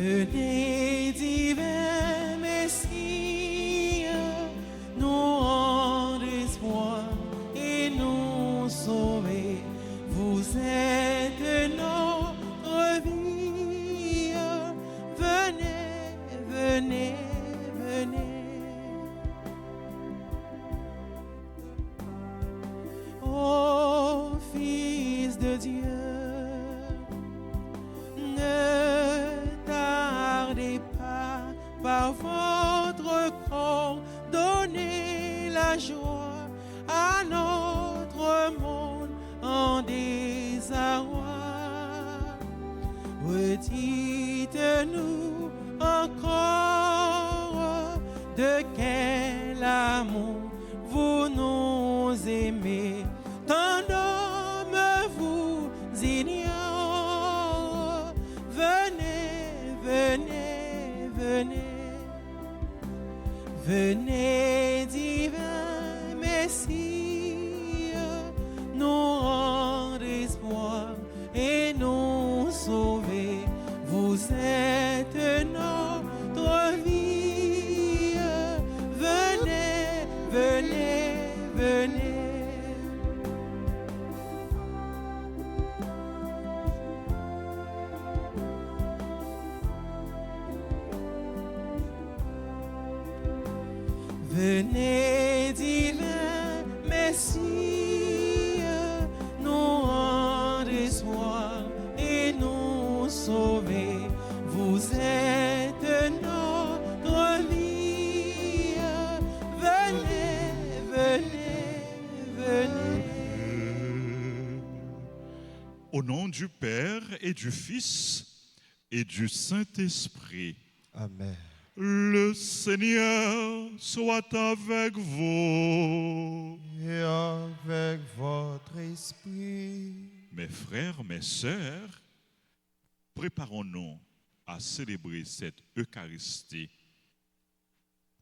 Venez, divin Messie, nous rendre espoir et nous sauver. Vous êtes notre vie. Venez, venez, venez. Ô Fils de Dieu, par votre corps, donnez la joie à notre monde en désarroi. Redites-nous encore de quel amour vous nous aimez. Tant d'hommes vous ignorent. Venez, venez, venez. Venez, divin Messie, nous rendre espoir et nous sauver. Vous êtes notre vie. Venez, venez, venez. Venez, divin Messie, nous rendre espoir et nous sauver. Vous êtes notre vie. Venez, venez, venez. Au nom du Père et du Fils et du Saint-Esprit. Amen. Le Seigneur soit avec vous. Et avec votre esprit. Mes frères, mes sœurs, préparons-nous à célébrer cette Eucharistie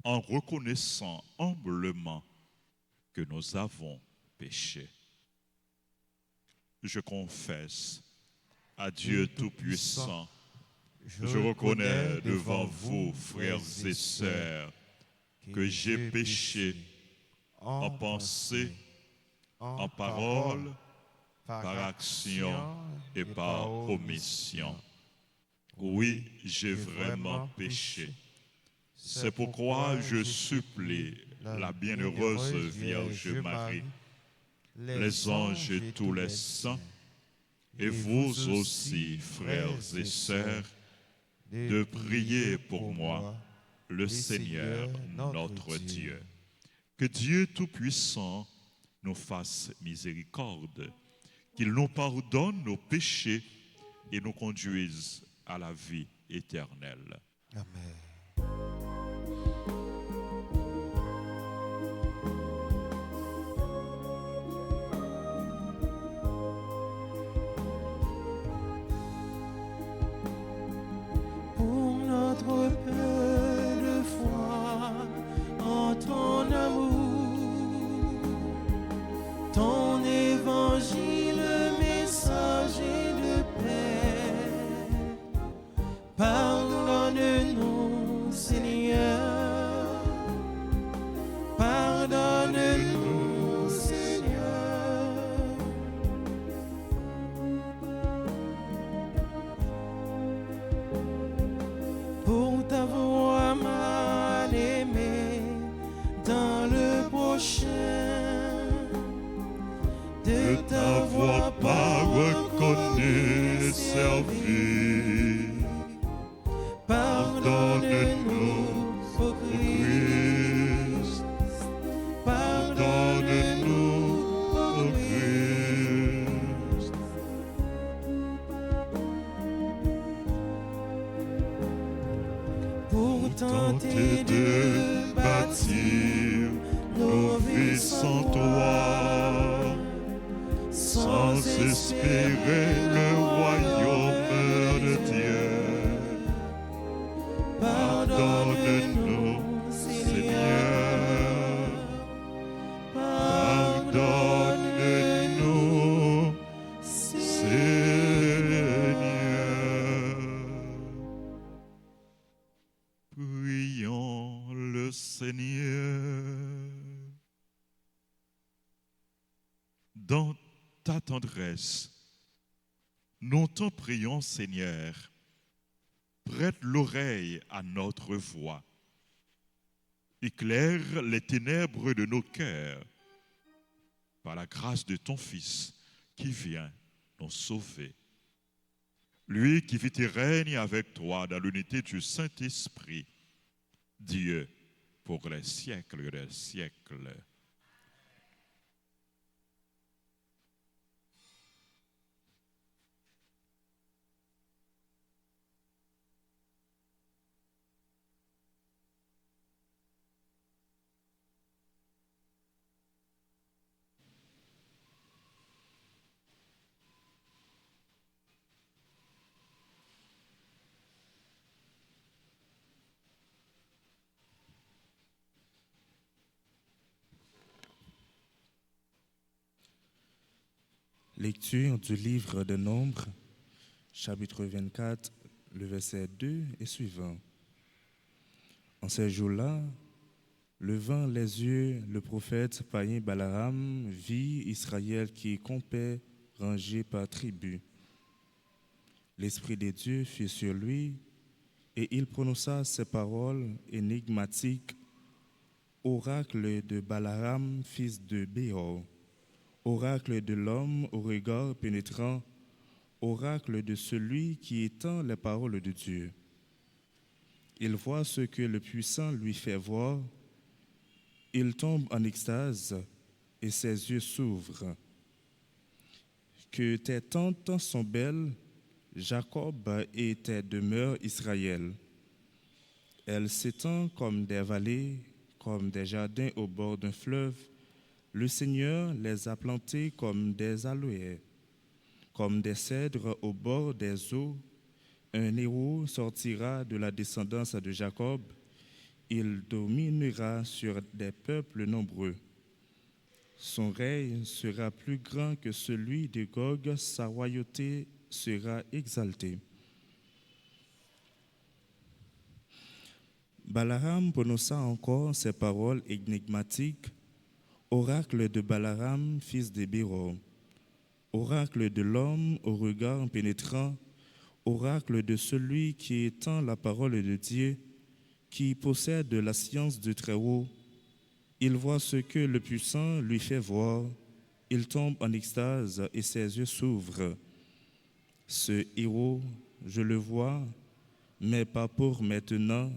en reconnaissant humblement que nous avons péché. Je confesse à Dieu Tout-Puissant, je reconnais devant vous, frères et sœurs, que j'ai péché en pensée, en parole, par action et par omission. Oui, j'ai vraiment péché. C'est pourquoi je supplie la bienheureuse Vierge Marie, les anges et tous les saints, et vous aussi, frères et sœurs, de prier pour moi, le Seigneur notre Dieu. Que Dieu Tout-Puissant nous fasse miséricorde, qu'il nous pardonne nos péchés et nous conduise à la vie éternelle. Amen. Pour notre peu de foi en ton amour, ton évangile, messager de paix, pardonne-nous, Seigneur, pardonne-nous, Seigneur. Pour ta voix mal aimée dans le prochain, de ta voix pas reconnue, servie. Pardonne-nous, ô Christ, pardonne-nous, ô Christ. Pour tenter de bâtir nos vies sans toi, sans espérer le royaume de Dieu. Pardonne-nous, Seigneur, pardonne-nous, Seigneur. dans ta tendresse, nous t'en prions, Seigneur, prête l'oreille à notre voix. Éclaire les ténèbres de nos cœurs par la grâce de ton Fils qui vient nous sauver. Lui qui vit et règne avec toi dans l'unité du Saint-Esprit, Dieu pour les siècles des siècles. Lecture du livre de Nombres, chapitre 24, le verset 2 et suivant. En ces jours-là, levant les yeux, le prophète païen Balaam vit Israël qui comptait rangé par tribu. L'Esprit de Dieu fut sur lui et il prononça ces paroles énigmatiques. Oracle de Balaam, fils de Béor. Oracle de l'homme au regard pénétrant, oracle de celui qui étend les paroles de Dieu. Il voit ce que le puissant lui fait voir, il tombe en extase et ses yeux s'ouvrent. Que tes tentes sont belles, Jacob, et tes demeures, Israël. Elles s'étendent comme des vallées, comme des jardins au bord d'un fleuve. Le Seigneur les a plantés comme des aloès, comme des cèdres au bord des eaux. Un héros sortira de la descendance de Jacob. Il dominera sur des peuples nombreux. Son règne sera plus grand que celui de Gog, sa royauté sera exaltée. Balaam prononça encore ces paroles énigmatiques. Oracle de Balaam, fils de Béor. Oracle de l'homme au regard pénétrant. Oracle de celui qui étend la parole de Dieu, qui possède la science du Très-Haut. Il voit ce que le puissant lui fait voir. Il tombe en extase et ses yeux s'ouvrent. Ce héros, je le vois, mais pas pour maintenant.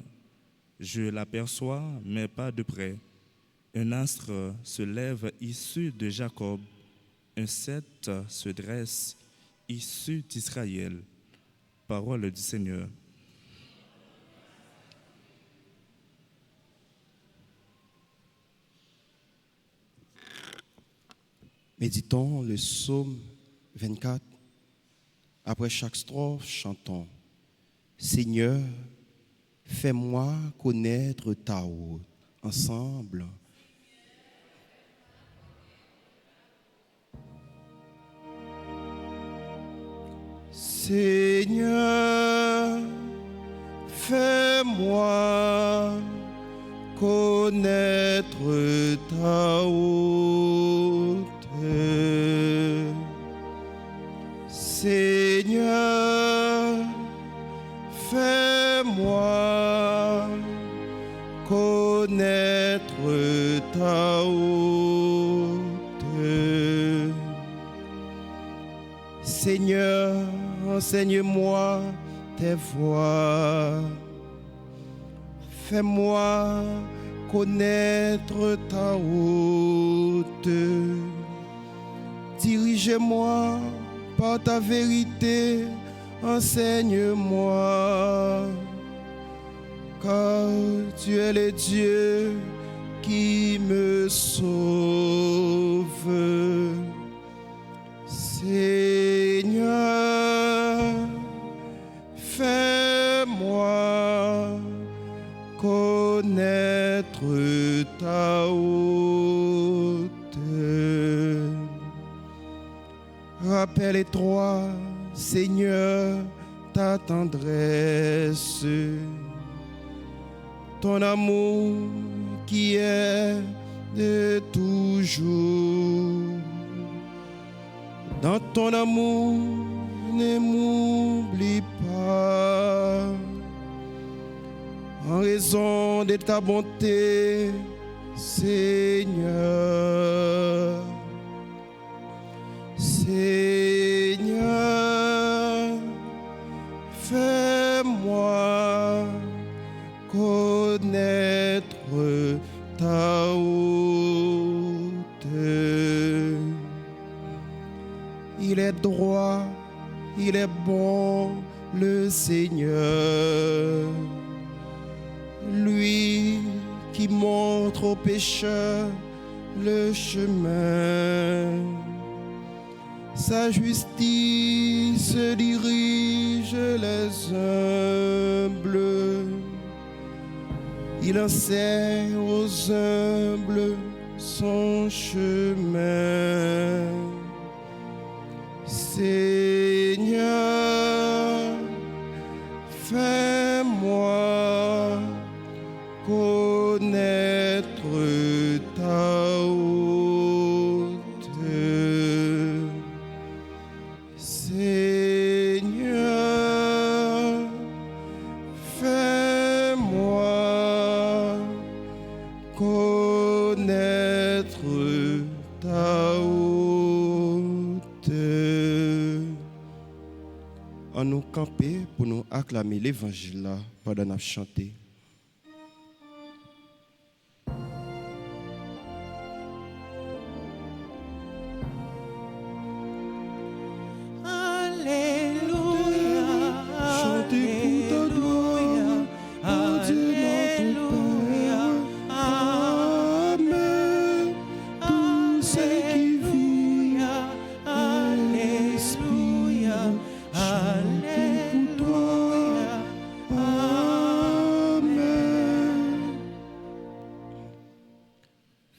Je l'aperçois, mais pas de près. Un astre se lève issu de Jacob. Un sceptre se dresse issu d'Israël. Parole du Seigneur. Méditons le psaume 24. Après chaque strophe, chantons. Seigneur, fais-moi connaître ta route. Ensemble. Seigneur, fais-moi connaître ta route. Seigneur, fais-moi connaître ta route. Seigneur, enseigne-moi tes voies. Fais-moi connaître ta route. Dirige-moi par ta vérité, enseigne-moi. Car tu es le Dieu qui me sauve. Seigneur, fais-moi connaître ta route. Rappelle-toi, Seigneur, ta tendresse, ton amour qui est de toujours. Dans ton amour, ne m'oublie pas. En raison de ta bonté, Seigneur. Seigneur, fais-moi connaître ta honte. Il est droit, il est bon, le Seigneur. Lui qui montre aux pécheurs le chemin. Sa justice dirige les humbles. Il enseigne aux humbles son chemin. Seigneur, fais-moi connaître ta honte. Seigneur, fais-moi connaître ta honte. En nous camper pour nous acclamer l'évangile là pendant nous chanter.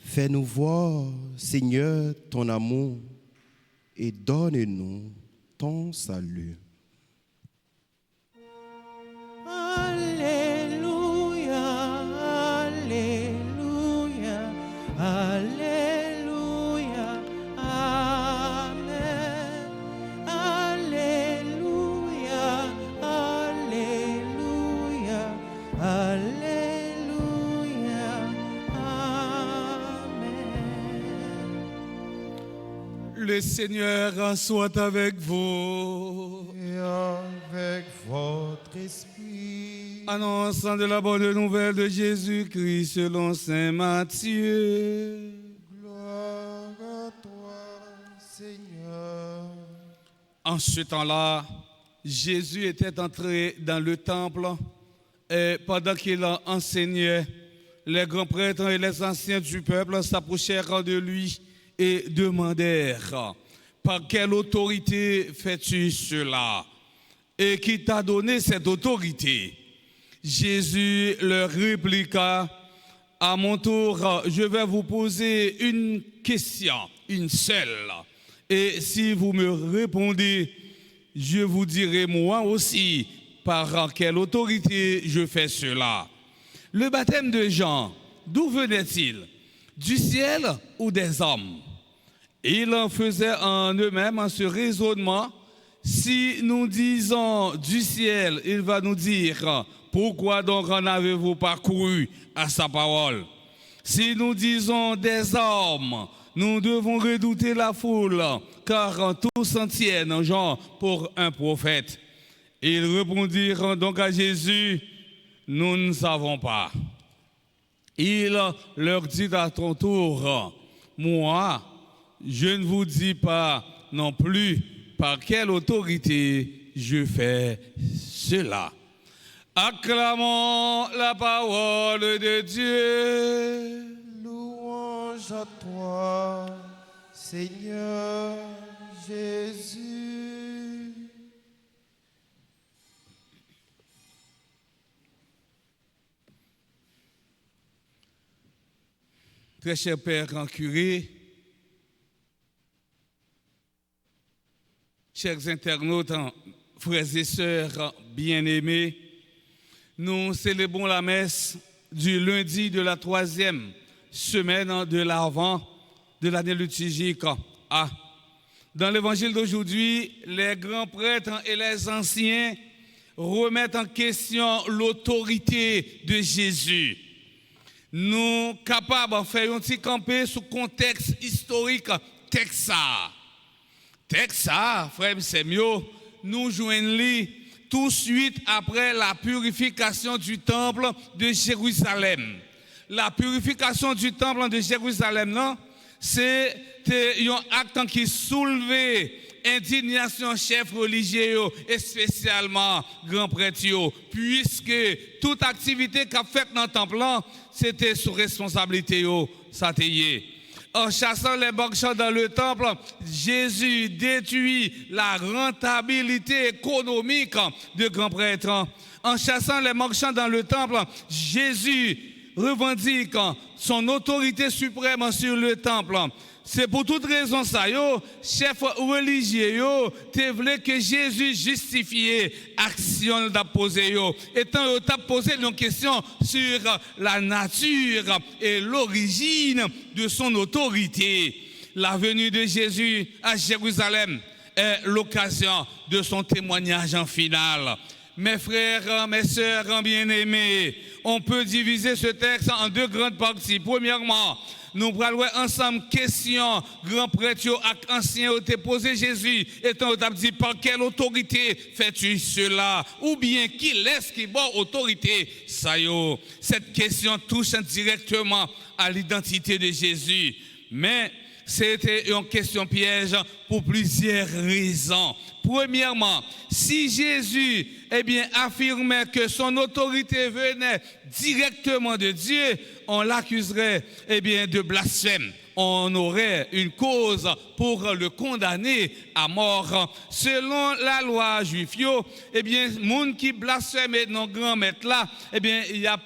Fais-nous voir, Seigneur, ton amour et donne-nous ton salut. Alléluia, Alléluia, Alléluia, Amen. Alléluia, Alléluia, Alléluia, Amen. Le Seigneur soit avec vous. Et avec votre esprit. Annonçant de la bonne nouvelle de Jésus-Christ selon saint Matthieu. Gloire à toi, Seigneur. En ce temps-là, Jésus était entré dans le temple et pendant qu'il enseignait, les grands prêtres et les anciens du peuple s'approchèrent de lui et demandèrent: par quelle autorité fais-tu cela? Et qui t'a donné cette autorité? Jésus leur répliqua: à mon tour, je vais vous poser une question, une seule. Et si vous me répondez, je vous dirai moi aussi par quelle autorité je fais cela. Le baptême de Jean, d'où venait-il? Du ciel ou des hommes? Ils en faisaient en eux-mêmes ce raisonnement. Si nous disons du ciel, il va nous dire: pourquoi donc en avez-vous pas couru à sa parole? Si nous disons des hommes, nous devons redouter la foule, car tous en tiennent Jean pour un prophète. Ils répondirent donc à Jésus: nous ne savons pas. Il leur dit à son tour: moi, je ne vous dis pas non plus par quelle autorité je fais cela. Acclamons la parole de Dieu. Louange à toi, Seigneur Jésus. Très cher Père grand curé, chers internautes, frères et sœurs bien-aimés, nous célébrons la messe du lundi de la 3e semaine de l'Avent de l'année liturgique A. Dans l'évangile d'aujourd'hui, les grands prêtres et les anciens remettent en question l'autorité de Jésus. Nous sommes capables de faire un petit camper sous contexte historique texte ça, frère, c'est mieux. Nous joignons tout de suite après la purification du temple de Jérusalem. La purification du temple de Jérusalem, non, c'est un acte qui soulevait indignation chef religieux et spécialement grand prêtre, puisque toute activité qu'a faite dans le temple, c'était sous responsabilité, ça t'est. En chassant les marchands dans le temple, Jésus détruit la rentabilité économique de grands prêtres. En chassant les marchands dans le temple, Jésus revendique son autorité suprême sur le temple. C'est pour toute raison ça, chef religieux, te voulait que Jésus justifie l'action d'a posé. Étant t'a posé une question sur la nature et l'origine de son autorité. La venue de Jésus à Jérusalem est l'occasion de son témoignage en finale. Mes frères, mes sœurs bien-aimés, on peut diviser ce texte en deux grandes parties. Premièrement, nous parlons ensemble question grand prêtre et ancien ont posé Jésus étant dit par quelle autorité fais-tu cela ou bien qui laisse qui bon autorité ça yo. Cette question touche directement à l'identité de Jésus, mais c'était une question piège pour plusieurs raisons. Premièrement, si Jésus affirmait que son autorité venait directement de Dieu, on l'accuserait de blasphème. On aurait une cause pour le condamner à mort. Selon la loi juive, monde qui blasphème non grand maître là, il a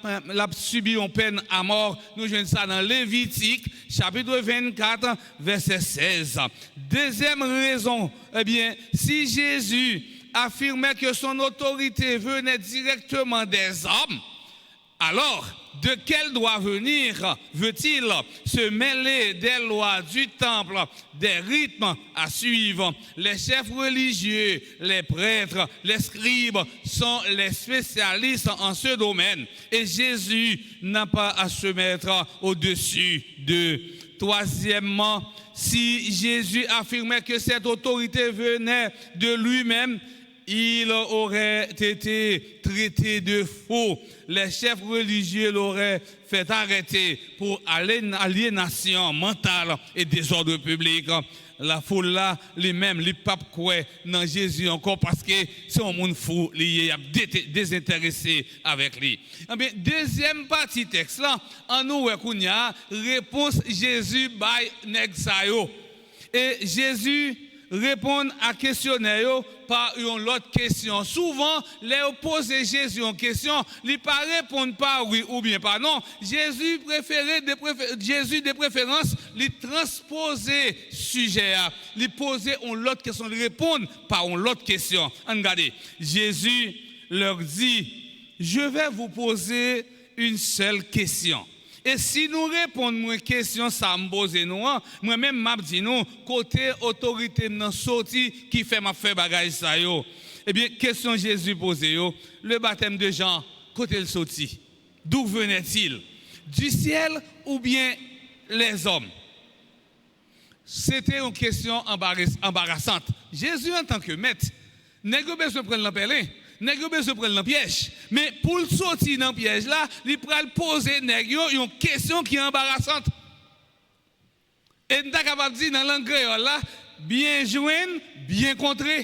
subi une peine à mort. Nous jouons ça dans Lévitique, chapitre 24, verset 16. Deuxième raison, si Jésus affirmait que son autorité venait directement des hommes, alors, de quel droit veut-il se mêler des lois du temple, des rythmes à suivre? Les chefs religieux, les prêtres, les scribes sont les spécialistes en ce domaine. Et Jésus n'a pas à se mettre au-dessus d'eux. Troisièmement, si Jésus affirmait que cette autorité venait de lui-même, il aurait été traité de faux. Les chefs religieux l'auraient fait arrêter pour aliénation mentale et désordre public. La foule là, les mêmes, les papes croient dans Jésus encore parce que c'est un monde fou, il a désintéressé avec lui. Deuxième partie texte là, en nous réponse Jésus by Nexayo. Et Jésus répondre à questionnaire par une autre question. Souvent, les opposés Jésus en question, ils pas répondent pas oui ou bien pas non. Jésus de préférence, il transposer sujet, il poser une autre question, il répondre par une autre question. Regardez, Jésus leur dit, je vais vous poser une seule question. Et si nous répondons à une question, ça me pose nous, moi-même, m'a dit nous, côté autorité, nous sorti qui fait ma fait bagage ça yo. Eh bien, question Jésus posée yo, le baptême de Jean, côté le sorti. D'où venait-il? Du ciel ou bien les hommes? C'était une question embarrassante. Jésus, en tant que maître, n'a pas besoin de prendre l'empelin. Nèg yo besoin prendre le piège, mais pour sortir dans le piège là, il pral poser nèg yo une question qui est embarrassante. Et nous capable dire dans langue créole là, bien joindre, bien contrer.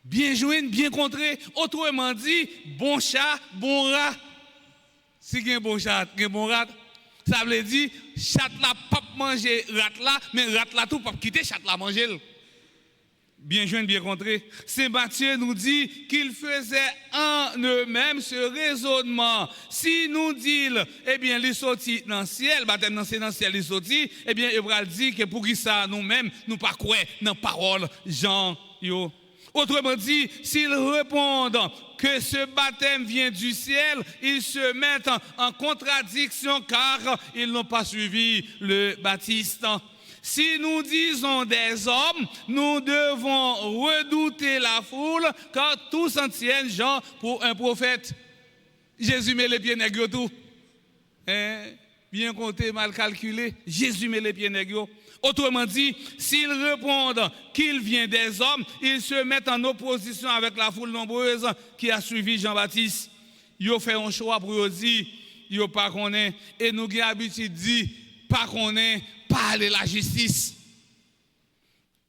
Bien joindre, bien contrer. Autrement dit, bon chat, bon rat. Si il y a un bon chat, il y a un bon rat, ça veut dire chat là pas manger rat là, mais rat là tout pas quitter chat là manger. Bien joint, bien contré. Saint Matthieu nous dit qu'il faisait en eux-mêmes ce raisonnement. Si nous disons, les sortis dans le ciel, baptême dans le ciel, les sortis, il va dire que pour qui ça nous-mêmes, nous pas croire dans la parole Jean. Autrement dit, s'ils répondent que ce baptême vient du ciel, ils se mettent en contradiction car ils n'ont pas suivi le baptiste. Si nous disons des hommes, nous devons redouter la foule, car tous s'en tiennent Jean pour un prophète. Jésus met les pieds nègres tout. Bien compté, mal calculé. Jésus met les pieds nègres. Autrement dit, s'ils répondent qu'il vient des hommes, ils se mettent en opposition avec la foule nombreuse qui a suivi Jean-Baptiste. Ils ont fait un choix pour dire, ils n'ont pas connaît. Et nous avons l'habitude de dire, pas connaît, parler la justice.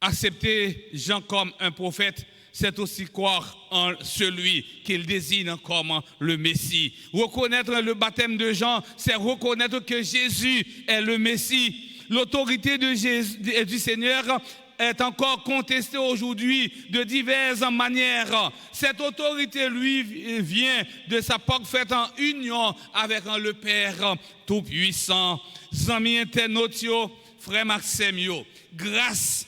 Accepter Jean comme un prophète, c'est aussi croire en celui qu'il désigne comme le Messie. Reconnaître le baptême de Jean, c'est reconnaître que Jésus est le Messie. L'autorité du Seigneur est encore contestée aujourd'hui de diverses manières. Cette autorité, lui, vient de sa parfaite en union avec le Père Tout-Puissant. Amis internautes, frère Maxime, grâce.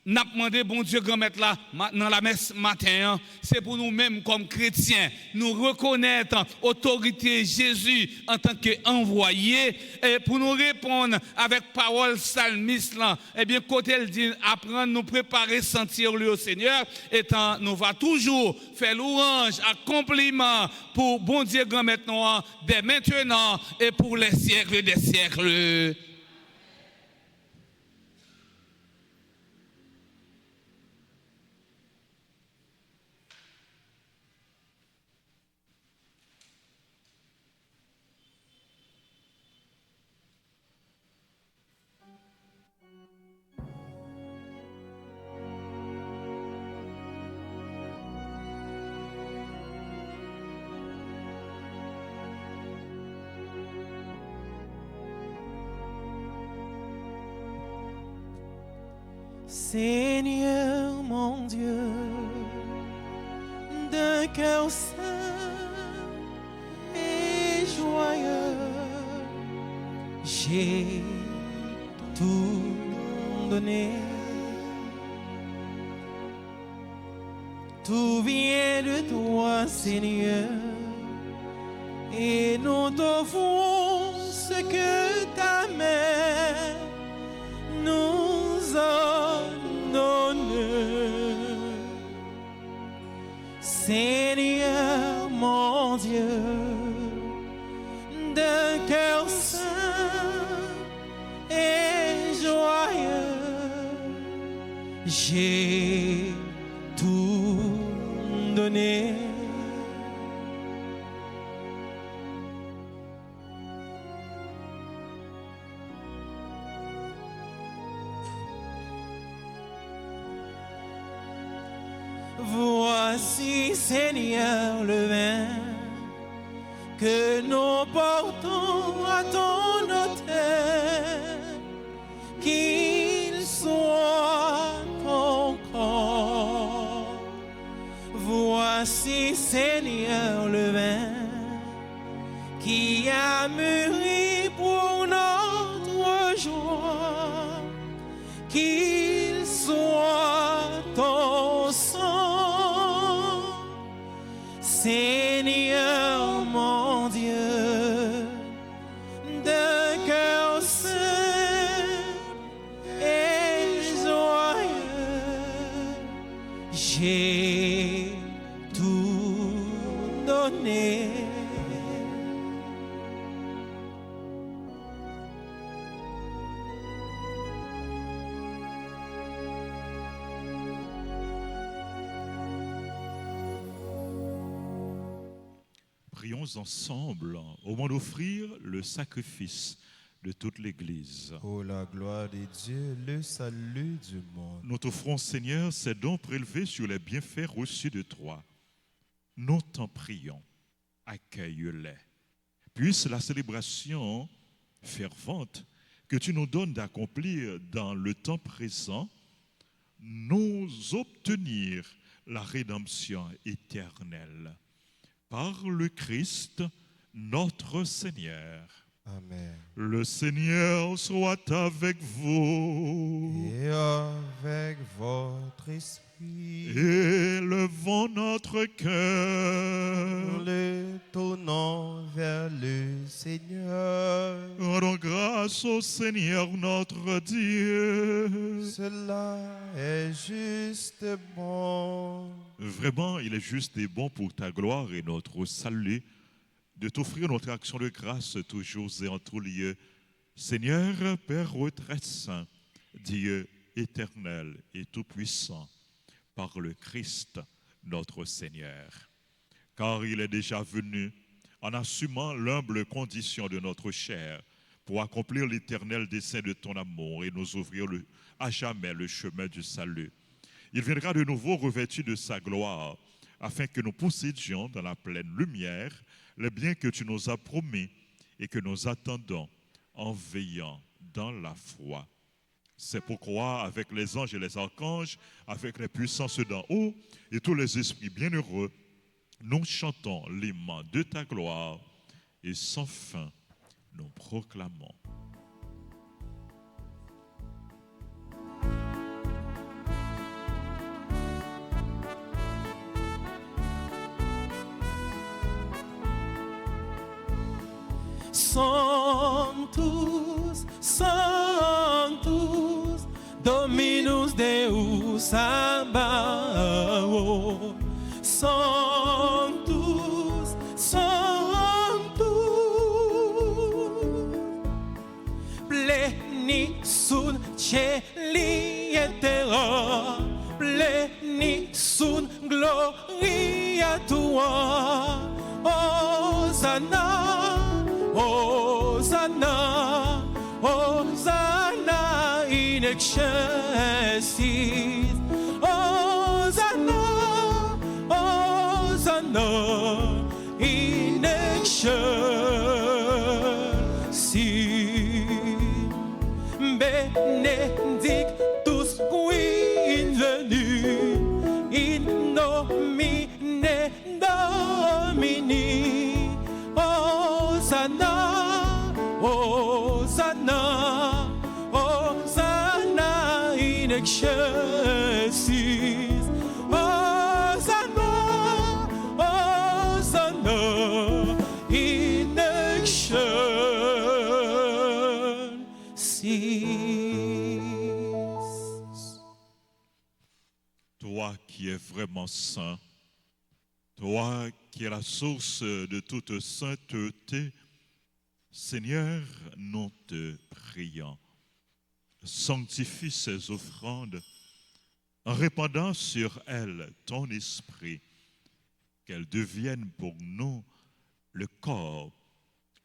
N'a demandé bon Dieu grand maître là dans la messe matin, c'est pour nous-mêmes comme chrétiens nous reconnaître autorité Jésus en tant qu'envoyé et pour nous répondre avec parole psalmiste là, eh bien côté elle dit apprendre nous préparer sentir le Seigneur étant nous va toujours faire louange accomplissement pour bon Dieu grand maître noir dès maintenant et pour les siècles des siècles. Seigneur mon Dieu, d'un cœur saint et joyeux, j'ai tout donné. Tout vient de toi, Seigneur, et nous t'offrons ce que ta main nous a donné. Seigneur mon Dieu, d'un cœur saint et joyeux, j'ai tout donné. Voici, Seigneur, le vin que nous portons à ton autel, qu'il soit ton corps. Voici, Seigneur, le vin qui a mûri pour notre joie, qu'il soit ton sang. Seigneur mon Dieu, d'un cœur saint et joyeux, j'ai tout donné. Prions ensemble au moment d'offrir le sacrifice de toute l'Église. Pour la gloire de Dieu, le salut du monde. Nous t'offrons, Seigneur, ces dons prélevés sur les bienfaits reçus de toi. Nous t'en prions, accueille-les. Puisse la célébration fervente que tu nous donnes d'accomplir dans le temps présent nous obtenir la rédemption éternelle. Par le Christ, notre Seigneur. Amen. Le Seigneur soit avec vous. Et avec votre esprit, Élevons notre cœur. le tournons vers le Seigneur. Rendons grâce au Seigneur notre Dieu. cela est juste et bon. Vraiment, il est juste et bon pour ta gloire et notre salut de t'offrir notre action de grâce toujours et en tout lieu. Seigneur, Père très saint, Dieu éternel et tout-puissant, par le Christ notre Seigneur. Car il est déjà venu en assumant l'humble condition de notre chair pour accomplir l'éternel dessein de ton amour et nous ouvrir à jamais le chemin du salut. Il viendra de nouveau revêtu de sa gloire, afin que nous possédions dans la pleine lumière les biens que tu nous as promis et que nous attendons en veillant dans la foi. C'est pourquoi, avec les anges et les archanges, avec les puissances d'en haut et tous les esprits bienheureux, nous chantons l'hymne de ta gloire et sans fin, nous proclamons. Sanctus, Sanctus, Dominus Deus Sabaoth. Sanctus, Sanctus, pleni sunt celi et terra, pleni sunt gloria tua. Hosanna, Hosanna, Hosanna in excelsis. Hosanna, Hosanna in excelsis. Benedictus qui invenus in nomine Domini. Hosanna, Hosanna, Hosanna in excelsis. Hosanna, Hosanna in excelsis. Toi qui es vraiment saint, toi qui es la source de toute sainteté, Seigneur, nous te prions. Sanctifie ces offrandes en répandant sur elles ton esprit, qu'elles deviennent pour nous le corps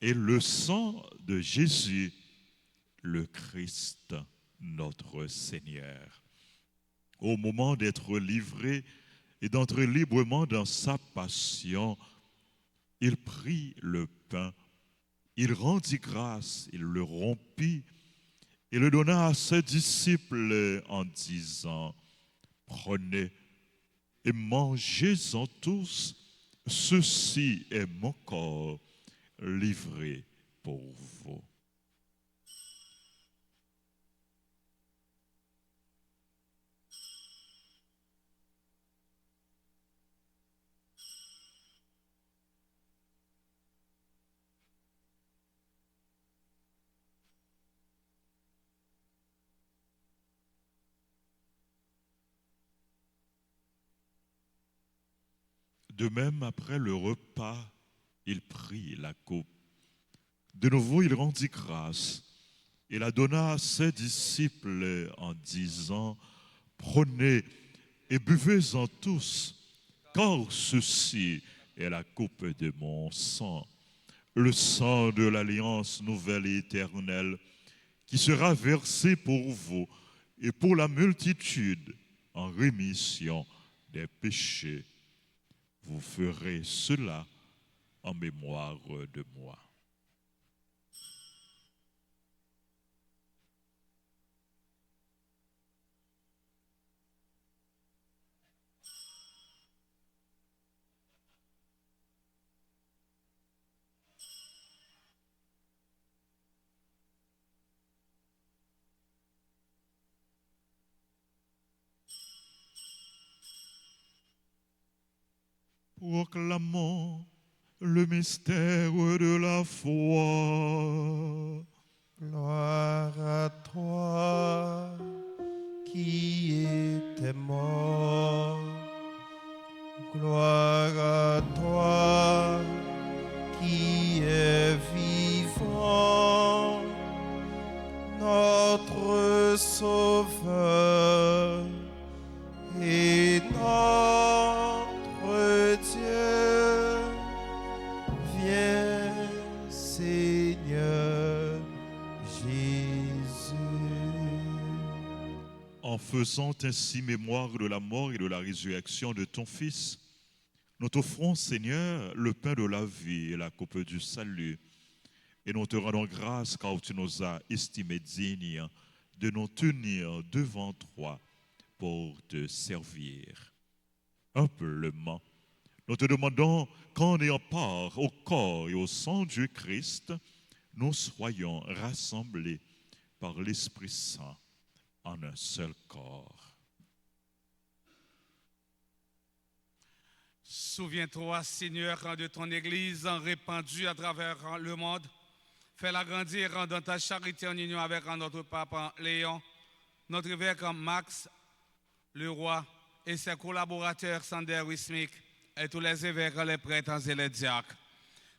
et le sang de Jésus, le Christ, notre Seigneur. Au moment d'être livré et d'entrer librement dans sa passion, il prit le pain, il rendit grâce, il le rompit et le donna à ses disciples en disant, prenez et mangez-en tous, ceci est mon corps livré pour vous. De même, après le repas, il prit la coupe. De nouveau, il rendit grâce et la donna à ses disciples en disant, prenez et buvez-en tous, car ceci est la coupe de mon sang, le sang de l'alliance nouvelle et éternelle, qui sera versé pour vous et pour la multitude en rémission des péchés. Vous ferez cela en mémoire de moi. Proclamons le mystère de la foi. Gloire à toi qui était mort. Gloire à toi qui est vivant, notre Sauveur et notre Dieu. Viens, Seigneur Jésus. En faisant ainsi mémoire de la mort et de la résurrection de ton Fils, nous t'offrons, Seigneur, le pain de la vie et la coupe du salut. Et nous te rendons grâce car tu nous as estimés dignes de nous tenir devant toi pour te servir. Humblement, nous te demandons qu'en ayant part au corps et au sang du Christ, nous soyons rassemblés par l'Esprit Saint en un seul corps. Souviens-toi, Seigneur, de ton Église répandue à travers le monde. Fais-la grandir dans ta charité en union avec notre pape Léon, notre évêque Max le roi et ses collaborateurs Sander Wismik et tous les évêques, les prêtres et les diacres.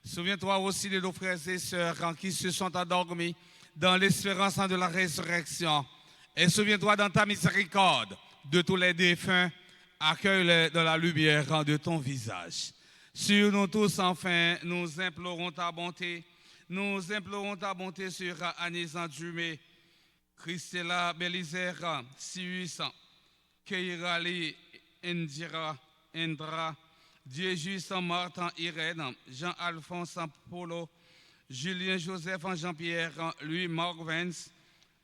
Souviens-toi aussi de nos frères et sœurs qui se sont endormis dans l'espérance de la résurrection. Et souviens-toi dans ta miséricorde de tous les défunts, accueille-les dans la lumière de ton visage. Sur nous tous, enfin, nous implorons ta bonté. Nous implorons ta bonté sur Anis Dumé, Christella Bélisère, Sius, Keirali, Indra, Diéjus, Martin, Irène, Jean-Alphonse, Polo, Julien Joseph, Jean-Pierre, Louis Morvens,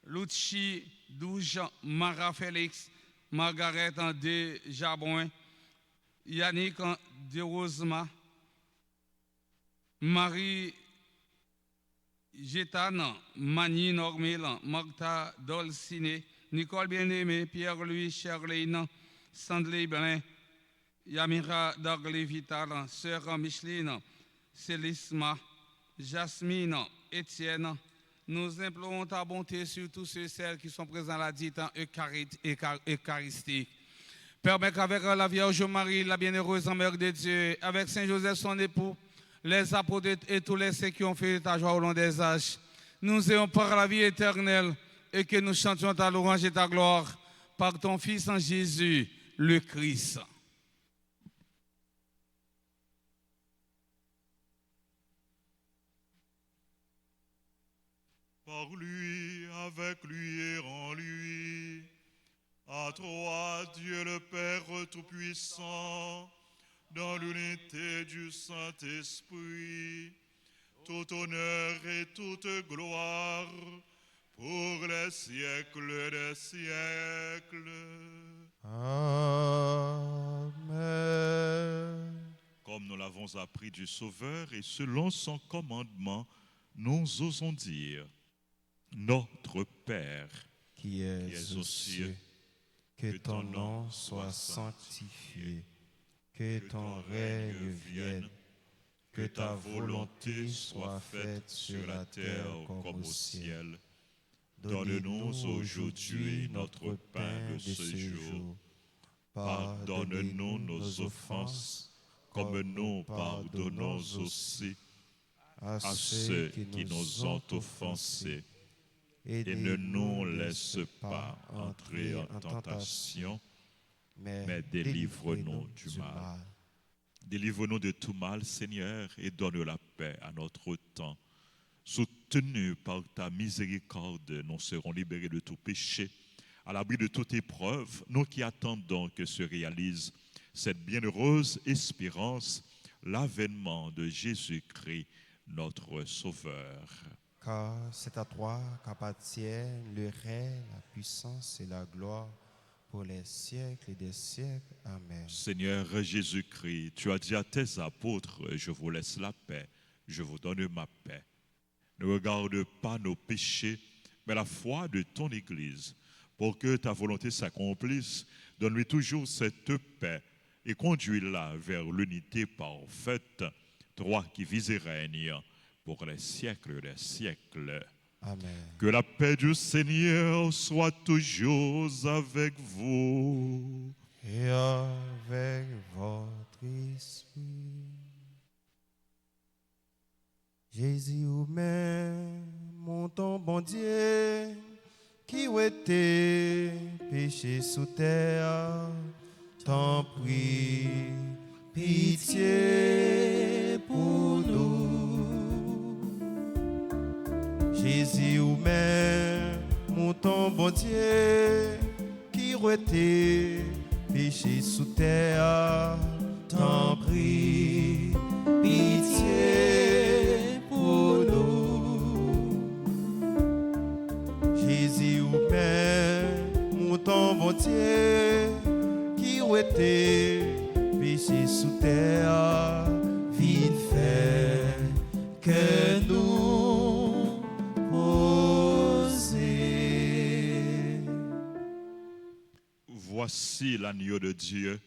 Lucci, Douge, Mara Félix, Margaret de Jabouin, Yannick de Rosema, Marie Gétane, Mani Normil, Martha Dolcine, Nicole Bien-Aimé, Pierre-Louis Charline, Sandley Blin, Yamira Dagli Vital, Sœur Micheline, Célisma, Jasmine, Étienne. Nous implorons ta bonté sur tous ceux et celles qui sont présents à la dite eucharistique. Permets qu'avec la Vierge Marie, la bienheureuse Mère de Dieu, avec Saint Joseph son époux, les apôtres et tous les saints qui ont fait ta joie au long des âges, nous ayons par la vie éternelle et que nous chantions ta louange et ta gloire par ton Fils en Jésus, le Christ. Par lui, avec lui et en lui, à toi, Dieu le Père Tout-Puissant, dans l'unité du Saint-Esprit, tout honneur et toute gloire pour les siècles des siècles. Amen. Comme nous l'avons appris du Sauveur et selon son commandement, nous osons dire: Notre Père, Qui es aux cieux, que ton nom soit sanctifié, que ton règne vienne, que ta volonté soit faite sur la terre comme au ciel. donne-nous aujourd'hui notre pain de ce jour. Pardonne-nous nos offenses, comme nous pardonnons aussi à ceux qui nous ont offensés. Et ne nous laisse pas entrer en tentation, mais délivre-nous du mal. Délivre-nous de tout mal, Seigneur, et donne la paix à notre temps. Soutenus par ta miséricorde, nous serons libérés de tout péché, à l'abri de toute épreuve, nous qui attendons que se réalise cette bienheureuse espérance, l'avènement de Jésus-Christ, notre Sauveur. Car c'est à toi qu'appartiennent le règne, la puissance et la gloire pour les siècles et des siècles. Amen. Seigneur Jésus-Christ, tu as dit à tes apôtres, je vous laisse la paix, je vous donne ma paix. Ne regarde pas nos péchés, mais la foi de ton Église. Pour que ta volonté s'accomplisse, donne-lui toujours cette paix et conduis-la vers l'unité parfaite, toi qui vis et règnes pour les siècles des siècles. Amen. Que la paix du Seigneur soit toujours avec vous. Et avec votre esprit. Jésus ou même, mon ton bon Dieu, qui ou était péché sous terre, t'en prie, pitié pour nous. Jésus ou même, mon ton bon Dieu, qui ou était péché sous terre, t'en prie, pitié pour nous. Jésus ou Père, mon ton bon Dieu, qui ou était péché sous terre, vite fait que nous poser. Voici l'agneau de Dieu.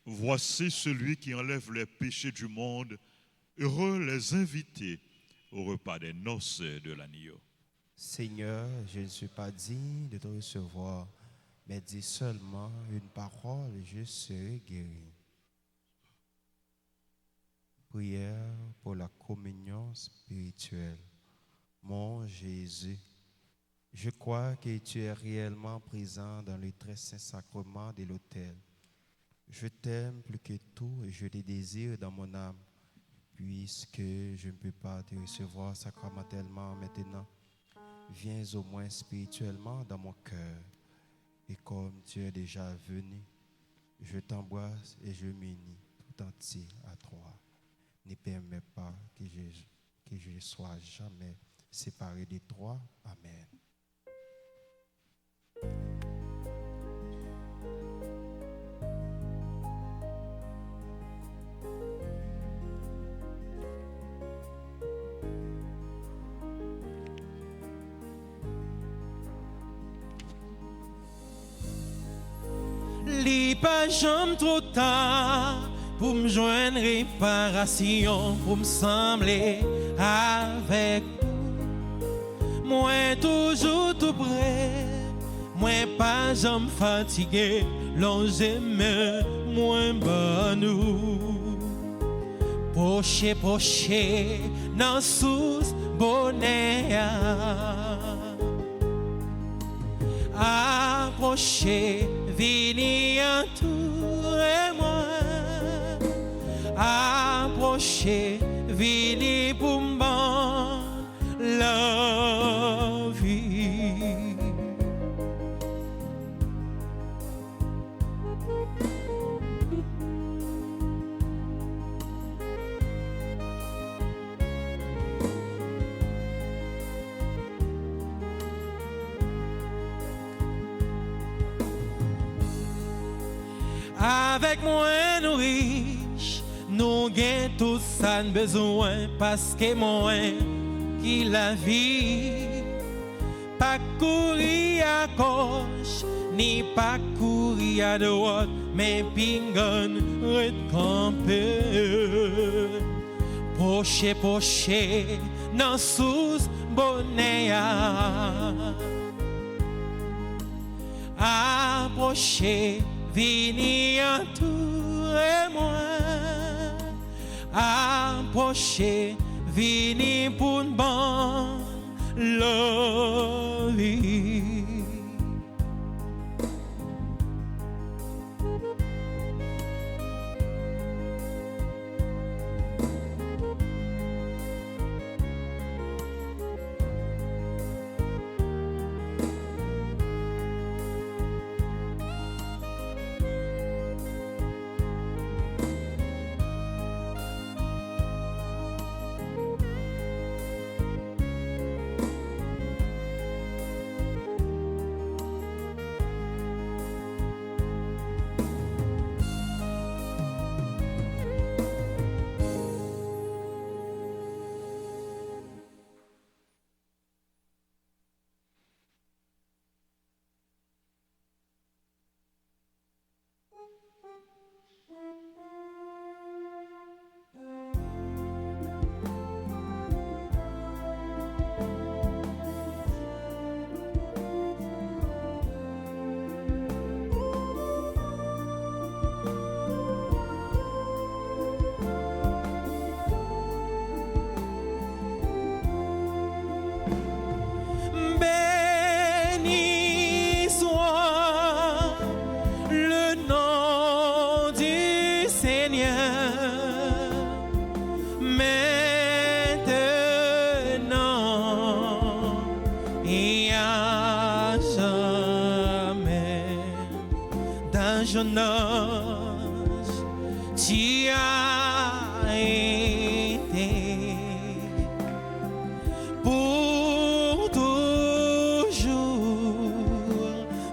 Voici celui qui enlève les péchés du monde. Heureux les invités au repas des noces de l'agneau. Seigneur, je ne suis pas digne de te recevoir, mais dis seulement une parole et je serai guéri. Prière pour la communion spirituelle. Mon Jésus, je crois que tu es réellement présent dans le très saint sacrement de l'autel. Je t'aime plus que tout et je te désire dans mon âme. Puisque je ne peux pas te recevoir sacramentellement maintenant, viens au moins spirituellement dans mon cœur. Et comme tu es déjà venu, je t'embrasse et je m'unis tout entier à toi. Ne permets pas que je sois jamais séparé de toi. Amen. Li pa jam trop tard pour me joindre réparation, pour me sembler avec vous. Moi toujours tout près, moi pas jam fatigué, l'on j'aime moins bas nous. Poché, poché, dans sous bonnet. Approchez, venez entourez-moi. Approchez, venez pour moi la vie. Avec moi nous riches, nous gagnons tout ça besoin parce que moi qui la vie, pas courir à gauche ni pas courir à droite, mais pingon recamper. Poché poché dans sous bonnet. Approchez, venez entourez-moi. Approchez, venez pour une bonne la vie. Seigneur, maintenant et à jamais. Dans jeune âge, tu as été pour toujours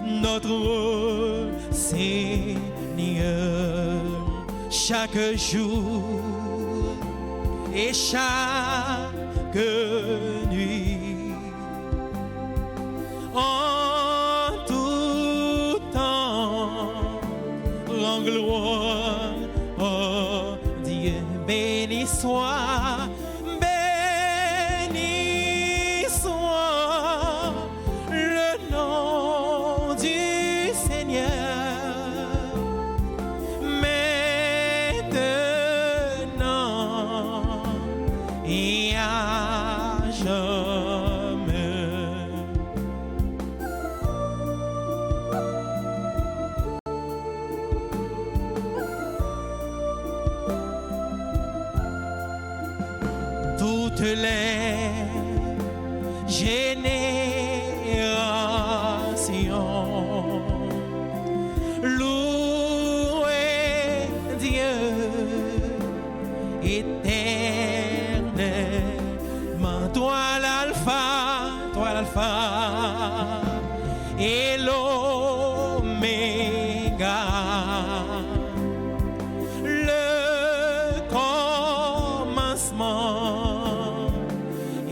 notre Seigneur. Chaque jour et chaque nuit, en tout temps, rends gloire, oh Dieu, béni soit, béni soit le nom du Seigneur. Et à jamais. Toutes les générations louez Dieu éternellement. Toi l'alpha et l'oméga, le commencement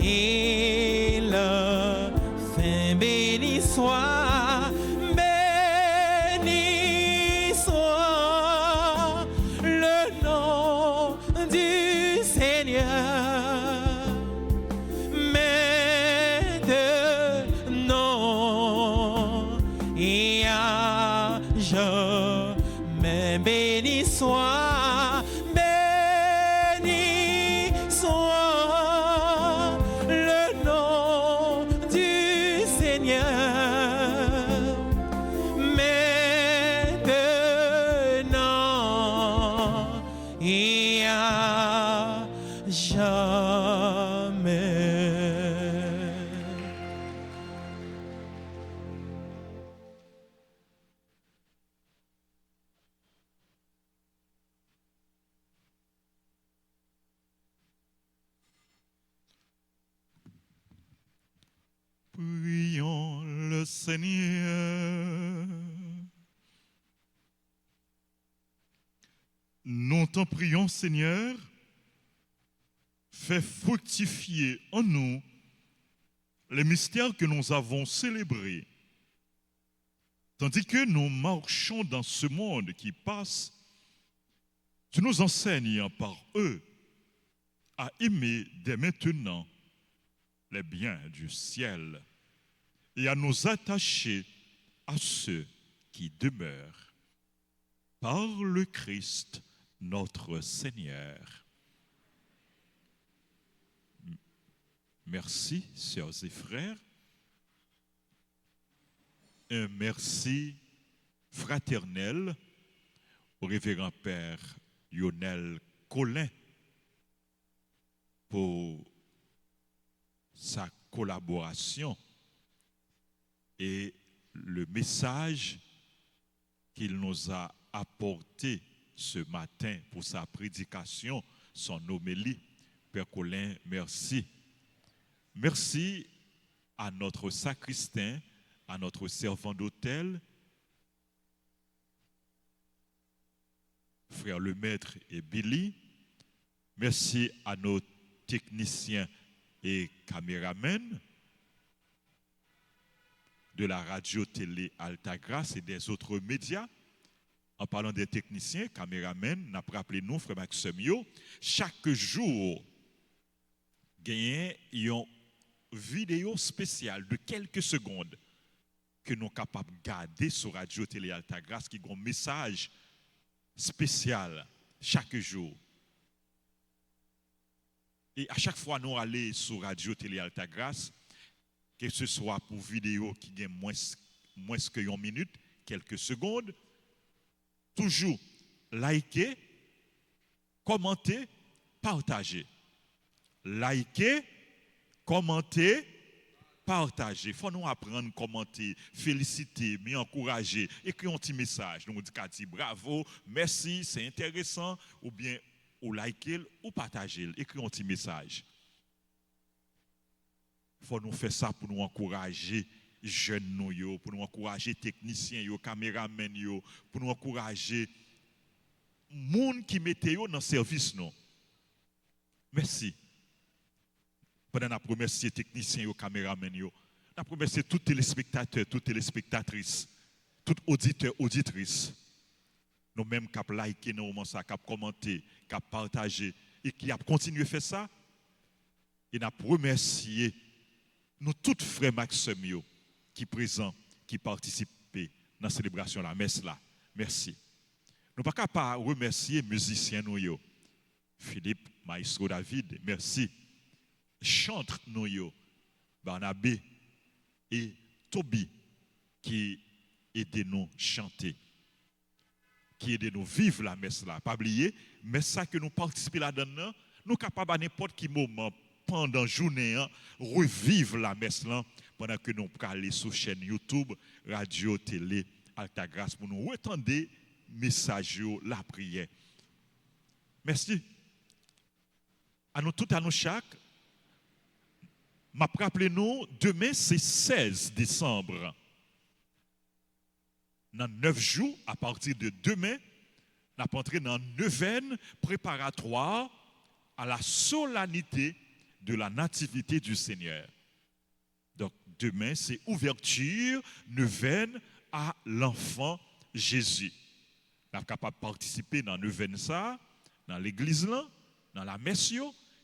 et la fin. Béni soit, béni soit le nom du Seigneur. Maintenant et à jamais. Béni soit, béni soit le nom du Seigneur. Maintenant et à jamais. Prions le Seigneur. Nous t'en prions, Seigneur, fais fructifier en nous les mystères que nous avons célébrés. Tandis que nous marchons dans ce monde qui passe, tu nous enseignes par eux à aimer dès maintenant les biens du ciel et à nous attacher à ceux qui demeurent. Par le Christ, notre Seigneur. Merci, sœurs et frères. Un merci fraternel au révérend Père Lionel Collin pour sa collaboration et le message qu'il nous a apporté ce matin pour sa prédication, son homélie. Père Collin, merci. Merci à notre sacristain, à notre servant d'autel, frère Lemaître et Billy. Merci à nos techniciens et caméramens de la radio-télé Altagrace et des autres médias. En parlant des techniciens, caméramens, n'a pas rappelé nous, frère Maxime, chaque jour, il y a une vidéo spéciale de quelques secondes que nous sommes capables de garder sur radio-télé Altagrace qui a un message spécial chaque jour. Et à chaque fois, nous allons sur radio-télé Altagrace, que ce soit pour vidéo qui gagne moins que 1 minute, quelques secondes, toujours liker commentez, partagez. Likez, commentez, partagez. Il faut nous apprendre à commenter, féliciter, encourager, écrire un petit message. Nous disons bravo, merci, c'est intéressant, ou bien ou liker ou partager, écrire un petit message. Il faut nous faire ça pour nous encourager jeunes nous, pour nous encourager techniciens, caméramens, pour nous encourager monde qui mettent dans le service. Merci. Pendant la remercier techniciens, caméramens, nous remercier tous les téléspectateurs, toutes téléspectatrices, tous auditeurs, auditrices. Nous-mêmes qui avons liké dans moment ça, qui avons commenté, qui avons partagé et qui avons continué à faire ça. Et nous avons remercié nous tous frères Maxime qui sont présents, qui participent dans la célébration de la messe là. Merci. Nous ne pouvons pas remercier les musiciens nous, Philippe, Maestro David, merci. Chantre nous, Barnabé et Toby qui aident nous chanter, qui aident nous vivre la messe là. Pas oublier, mais ça que nous participons là-dedans, nous sommes capables à n'importe quel moment pendant la journée, revivre la messe là, pendant que nous allons aller sur la chaîne YouTube, radio, télé, Alta Grâce, pour nous retendre message, la prière. Merci. À nous tous, à nous chaque, m'a rappelé nous, demain c'est 16 décembre. Dans 9 jours, à partir de demain, nous allons entrer dans une neuvaine préparatoire à la solennité de la nativité du Seigneur. Donc demain, c'est ouverture, neuvaine à l'enfant Jésus. Nous sommes capables de participer dans neuvaine ça, dans l'église là, dans la messe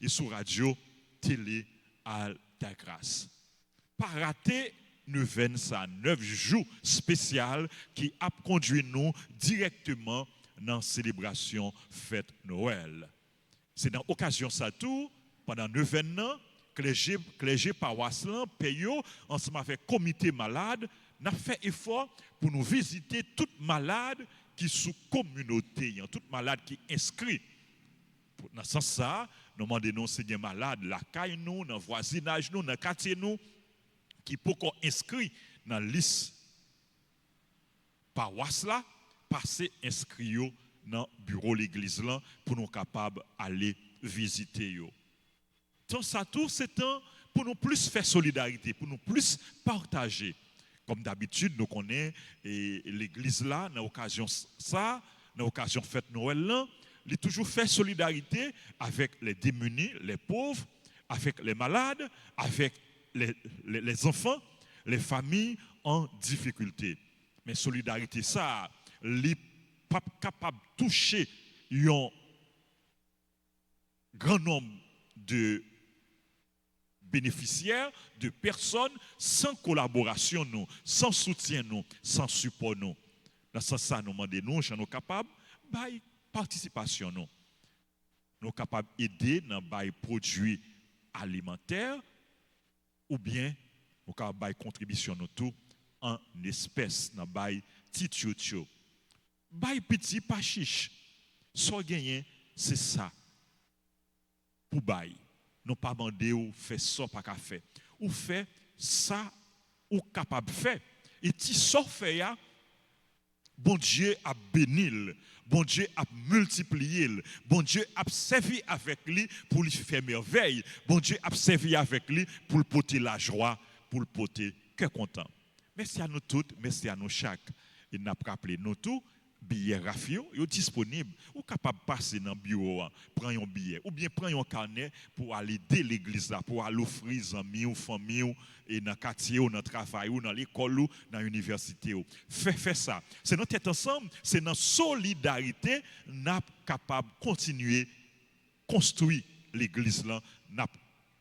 et sur radio, télé, Alta Grâce. Pas rater neuvaine ça, 9 jours spécial qui a conduit nous directement dans la célébration fête Noël. C'est dans l'occasion ça tout, pendant 9 ans, clergé paroisse là, payo, ensemble avec le comité malade, n'a fait effort pour nous visiter toutes malades qui sont communauté, toutes malades qui inscrits. Dans ce sens ça, nous demandons si des malades la caille nous, dans le voisinage nous, dans le quartier nous, qui peut encore inscrit dans la liste paroisse là, passer inscrit dans le bureau de l'église là pour nous capables d'aller visiter yo. Donc ça tout c'est pour nous plus faire solidarité, pour nous plus partager. Comme d'habitude nous connaissons l'église là dans l'occasion ça, dans l'occasion fête Noël là, il toujours fait solidarité avec les démunis, les pauvres, avec les malades, avec les enfants, les familles en difficulté. Mais solidarité, ça, les pas capable de toucher un grand nombre de bénéficiaires, de personnes, sans collaboration, nous, sans soutien, nous, sans support. Nous. Dans ce sens, nous demandons, nous sommes capables de participation. Nous sommes capables d'aider dans les produits alimentaires ou bien nous sommes capables de contribution nous tout en espèces dans les titioutio. Les petits pas chiche. Soit gagné, c'est ça. Pour bail. Nous pas demander ou faire ça pas qu'à faire. Ou fait ça ou capable de faire. Et si ça fait ya, bon Dieu a béni, bon Dieu a multiplié, bon Dieu a servi avec lui pour lui faire merveille, bon Dieu a servi avec lui pour le porter la joie, pour le porter que content. Merci à nous toutes, merci à nous chaque. Il n'a pas rappelé nous tous. Billet Rafio, est disponible. Ou capable de passer dans le bureau, prendre un billet, ou bien prendre un carnet pour aller aider l'église là, pour aller offrir aux amis, aux familles, et dans le quartier, ou dans le travail, ou dans l'école, ou dans l'université. Fais ça. C'est notre tête ensemble, c'est notre solidarité, nous sommes capables de continuer à construire l'église là, nous sommes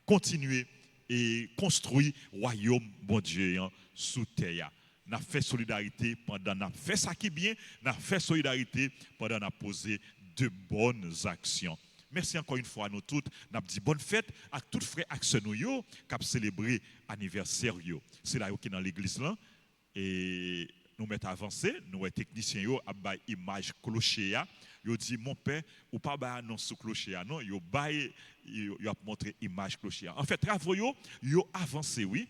continuer et construire le royaume, bon Dieu, sous terre. Nous avons fait solidarité pendant nous avons fait ça qui est bien, nous avons fait solidarité pendant nous avons posé de bonnes actions. Merci encore une fois à nous toutes. Nous avons dit bonne fête à tous les frères et sœurs qui ont célébré l'anniversaire. C'est là qui est dans l'église là. Et nous mettons avancé, nous techniciens yo a bay image clocher a, yo dit mon père ou pas bay annonce sur clocher a non, yo a montré image clocher a. En fait travaux yo avancé oui.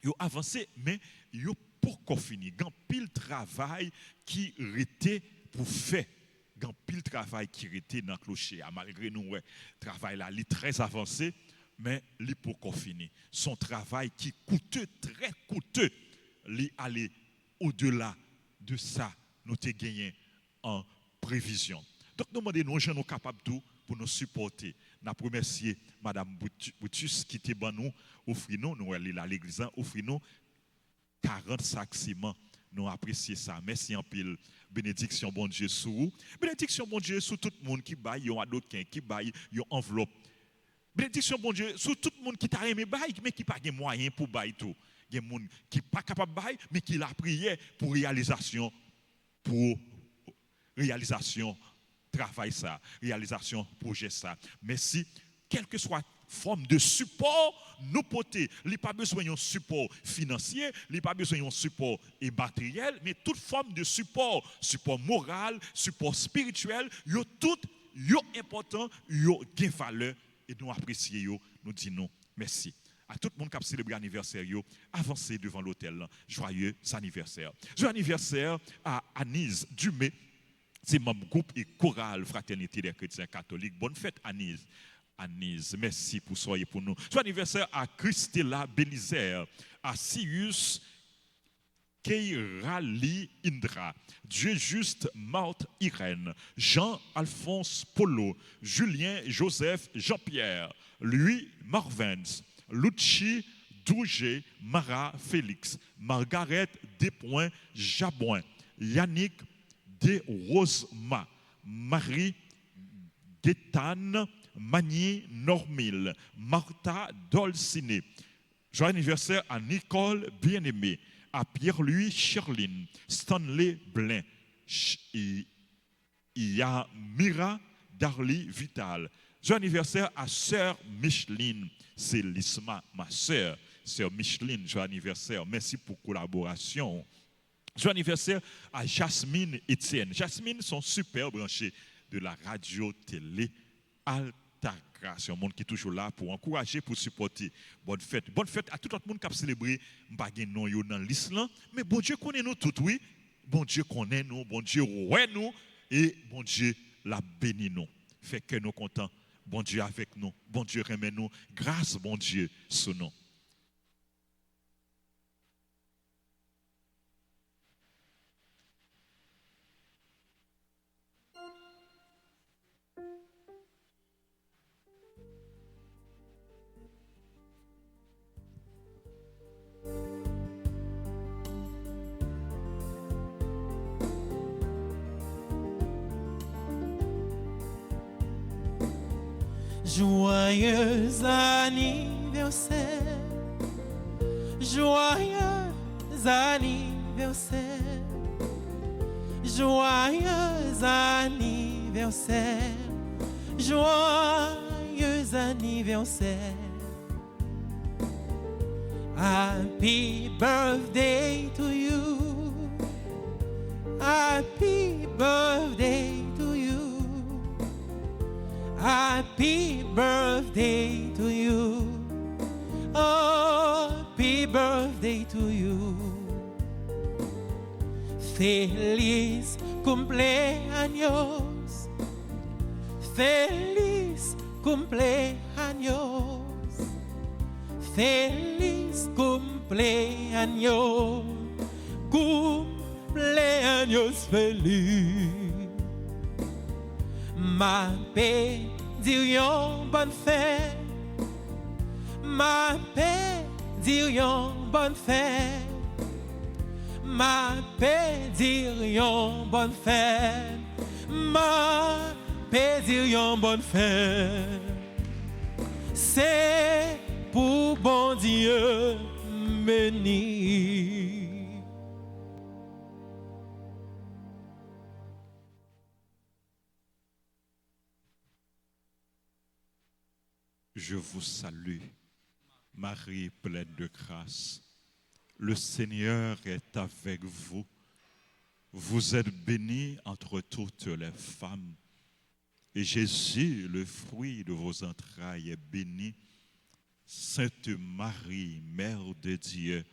Yo avancé mais yo pas fini. Gan pile travail qui était pour faire. Gan pile travail qui était dans clocher a malgré nous travail là li très avancé mais li pas fini. Son travail qui coûteux très coûteux, li aller au-delà de ça, nous te gagné en prévision. Donc, nous demandons nos gens nous capables tout pour nous supporter. Nous remercions Mme Boutus qui était bon nous, offrir nous allons à l'église, offrir nous 40 sacs ciment. Nous apprécions ça. Merci en pile. Bénédiction bon Dieu sur vous. Bénédiction bon Dieu sur tout le monde qui baille, yon adoquin, qui baille, yon enveloppe. Bénédiction bon Dieu sur tout le monde qui t'a aimé baille, mais qui n'a pas de moyens pour bailler tout. Il y a des gens qui ne sont pas capables de bailler, mais qui la prié pour réalisation travail ça, réalisation projet ça. Merci, quelle que soit forme de support, nous porter. Il n'y a pas besoin d'un support financier, il n'y a pas besoin d'un support matériel, mais toute forme de support moral, support spirituel, yo tout yo important, yo gain valeur et nous apprécions, nous disons merci. À tout le monde qui a célébré l'anniversaire, avancez devant l'hôtel. Joyeux anniversaire. Joyeux anniversaire à Anise Dumé. C'est mon groupe et chorale Fraternité des chrétiens catholiques. Bonne fête, Anise. Anise, merci pour soyez pour nous. Joyeux anniversaire à Christella Belizer, à Sius Keirali Indra, Dieu juste Marthe Irène, Jean-Alphonse Polo, Julien Joseph Jean-Pierre, Louis Marvens, Lucci Dougé, Mara Félix, Margaret Despoints Jabouin, Yannick De Rosema, Marie Guétane, Magny Normil, Martha Dolciné. Joyeux anniversaire à Nicole Bien-Aimé, à Pierre-Louis Sherline, Stanley Blain, Mira Darly Vital. Joyeux anniversaire à Sœur Micheline. C'est Lisma, ma sœur, sœur Micheline, joyeux anniversaire. Merci pour la collaboration. Joyeux anniversaire à Jasmine Etienne. Jasmine sont super branchés de la radio-télé Altagrace. Un monde qui est toujours là pour encourager, pour supporter. Bonne fête. Bonne fête à tout le monde qui a célébré. Je ne sais pas non dans l'islam, mais bon Dieu connaît nous tous, oui. Bon Dieu connaît nous, bon Dieu ouais nous, et bon Dieu la bénit nous. Fait que nous contents. Bon Dieu avec nous, bon Dieu remet nous, grâce bon Dieu sous nous. Joyeux anniversaire, joyeux anniversaire, joyeux anniversaire, joyeux anniversaire. Happy birthday to you, happy birthday to you. Happy birthday to you. Happy birthday to you. Feliz cumpleaños. Feliz cumpleaños. Feliz cumpleaños. Cumpleaños feliz. Ma paix, dire bonne fête. Ma paix, dire bonne fête. Ma paix, dire bonne fête. Ma paix, dire bonne fête. C'est pour bon Dieu béni. Je vous salue, Marie pleine de grâce. Le Seigneur est avec vous. Vous êtes bénie entre toutes les femmes, et Jésus, le fruit de vos entrailles, est béni. Sainte Marie, Mère de Dieu,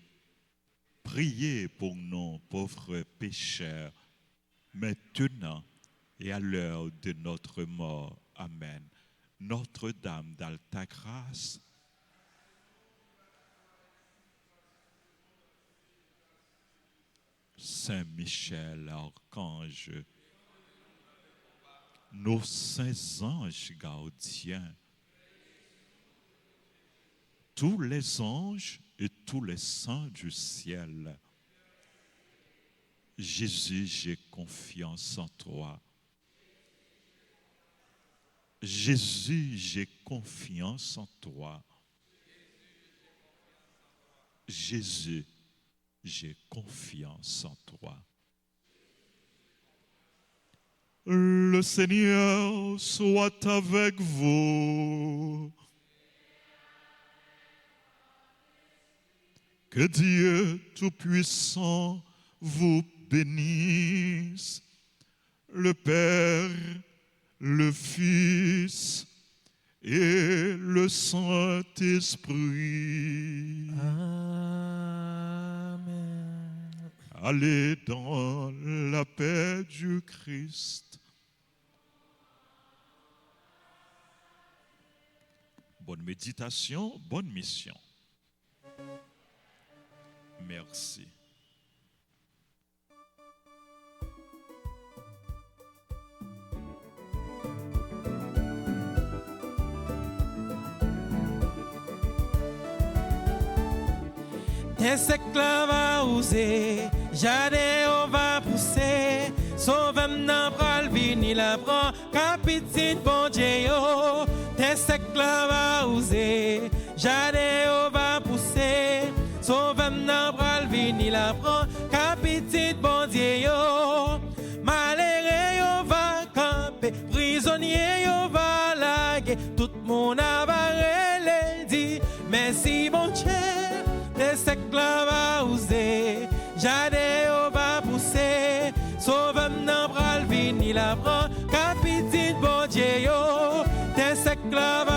priez pour nous pauvres pécheurs, maintenant et à l'heure de notre mort. Amen. Notre-Dame d'Alta Grâce, Saint Michel, Archange, nos saints anges gardiens, tous les anges et tous les saints du ciel. Jésus, j'ai confiance en toi. Jésus, j'ai confiance en toi. Jésus, j'ai confiance en toi. Le Seigneur soit avec vous. Que Dieu Tout-Puissant vous bénisse, le Père, le Fils et le Saint-Esprit. Amen. Allez dans la paix du Christ. Bonne méditation, bonne mission. Merci. Tes esclaves va oser, jardin on va pousser, sauve-moi dans pral vini la prend, capitaine bon Dieu yo. Tes esclaves va oser, jardin on va pousser, sauve-moi dans pral vini la prend, capitaine bon Dieu yo. Malheureux yo va camper, prisonnier yo va laguer, tout mon avaré dit merci bon Dieu. Tes esclaves va oser, jardin va pousser, sauve-moi dans pral vini la prend, capitaine bon Dieu yo. Tes esclaves